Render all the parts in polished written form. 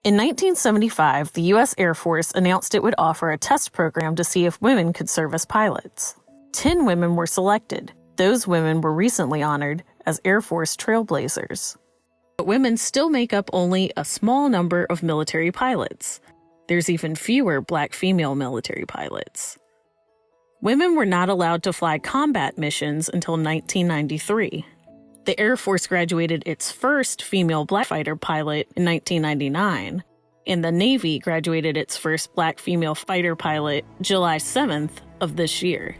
In 1975, the U.S. Air Force announced it would offer a test program to see if women could serve as pilots. 10 women were selected. Those women were recently honored as Air Force Trailblazers. But women still make up only a small number of military pilots. There's even fewer black female military pilots. Women were not allowed to fly combat missions until 1993. The Air Force graduated its first female black fighter pilot in 1999, and the Navy graduated its first black female fighter pilot July 7th of this year.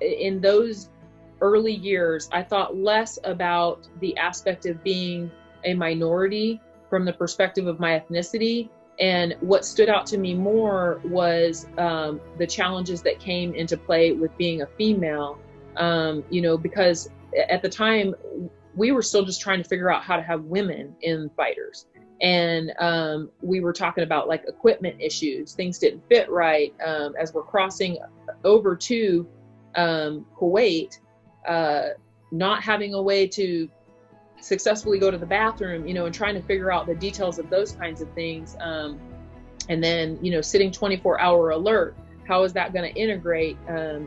In those early years, I thought less about the aspect of being a minority from the perspective of my ethnicity. And what stood out to me more was the challenges that came into play with being a female, because at the time we were still just trying to figure out how to have women in fighters. And we were talking about like equipment issues. Things didn't fit right as we're crossing over to Kuwait, not having a way to successfully go to the bathroom, and trying to figure out the details of those kinds of things. And then, sitting 24-hour alert, how is that going to integrate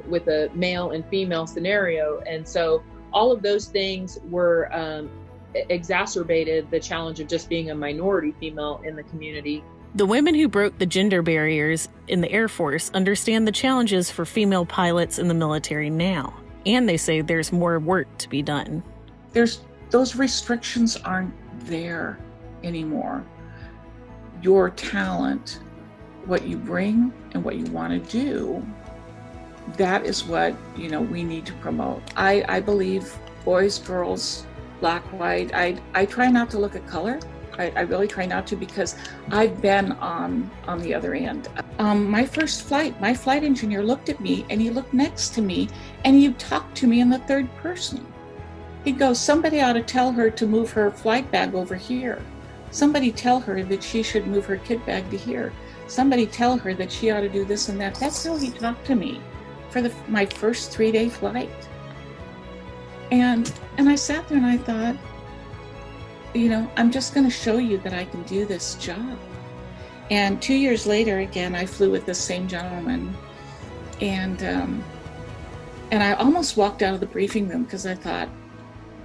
with a male and female scenario? And so all of those things were exacerbated the challenge of just being a minority female in the community. The women who broke the gender barriers in the Air Force understand the challenges for female pilots in the military now, and they say there's more work to be done. Those restrictions aren't there anymore. Your talent, what you bring and what you want to do, that is what, we need to promote. I believe boys, girls, black, white. I try not to look at color. I really try not to, because I've been on the other end. My first flight, my flight engineer looked at me and he looked next to me and he talked to me in the third person. He'd go, somebody ought to tell her to move her flight bag over here. Somebody tell her that she should move her kit bag to here. Somebody tell her that she ought to do this and that. That's how he talked to me for my first 3-day flight. And I sat there and I thought, I'm just going to show you that I can do this job. And 2 years later, again, I flew with this same gentleman. And I almost walked out of the briefing room because I thought,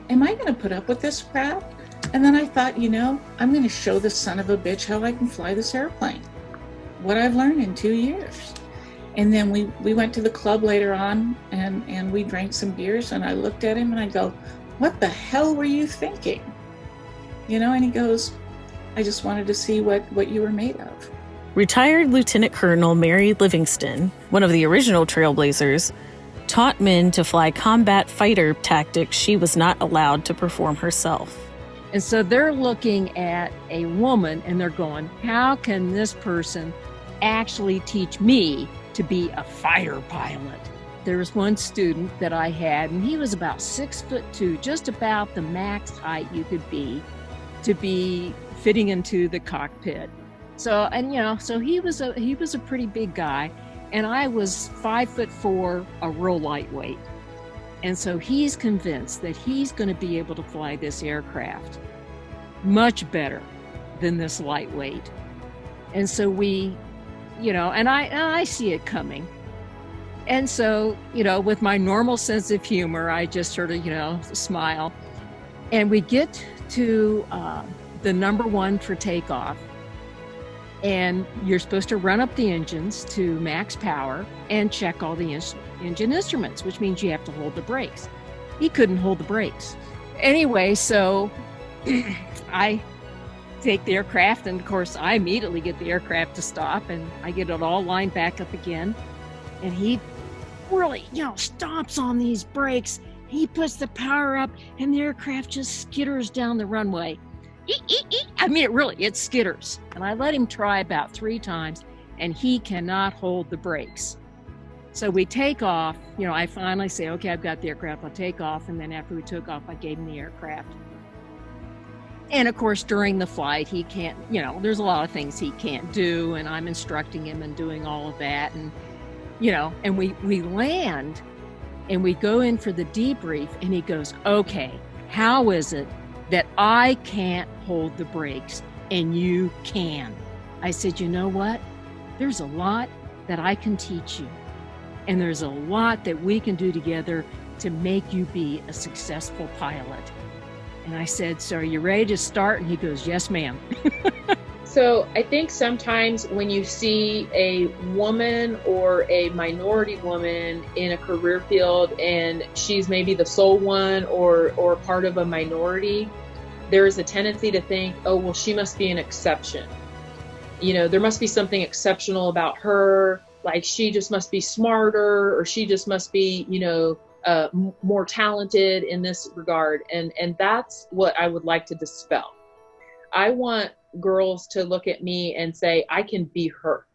am I going to put up with this crap? And then I thought, I'm going to show this son of a bitch how I can fly this airplane. What I've learned in 2 years. And then we went to the club later on and we drank some beers, and I looked at him and I go, what the hell were you thinking? And he goes, I just wanted to see what you were made of. Retired Lieutenant Colonel Mary Livingston, one of the original Trailblazers, taught men to fly combat fighter tactics she was not allowed to perform herself. And so they're looking at a woman and they're going, how can this person actually teach me to be a fighter pilot? There was one student that I had, and he was about 6'2", just about the max height you could be to be fitting into the cockpit. So he was a pretty big guy, and I was 5'4", a real lightweight. And so he's convinced that he's going to be able to fly this aircraft much better than this lightweight. And so and I see it coming. And so, with my normal sense of humor, I just sort of, smile. And we get to the number 1 for takeoff. And you're supposed to run up the engines to max power and check all the engine instruments, which means you have to hold the brakes. He couldn't hold the brakes. Anyway, so I take the aircraft, and of course I immediately get the aircraft to stop, and I get it all lined back up again. And he really, stomps on these brakes. He puts the power up, and the aircraft just skitters down the runway. I mean, it skitters. And I let him try about 3 times, and he cannot hold the brakes. So we take off. I finally say, okay, I've got the aircraft, I'll take off. And then after we took off, I gave him the aircraft. And of course, during the flight, he can't, there's a lot of things he can't do, and I'm instructing him and doing all of that. And, and we land, And we go in for the debrief, and he goes, okay, how is it that I can't hold the brakes and you can? I said, you know what? There's a lot that I can teach you. And there's a lot that we can do together to make you be a successful pilot. And I said, so are you ready to start? And he goes, yes, ma'am. So I think sometimes when you see a woman or a minority woman in a career field and she's maybe the sole one or part of a minority, there is a tendency to think, oh, well, she must be an exception. You know, there must be something exceptional about her, like she just must be smarter, or she just must be, you know, more talented in this regard. And that's what I would like to dispel. I want girls to look at me and say, I can be her.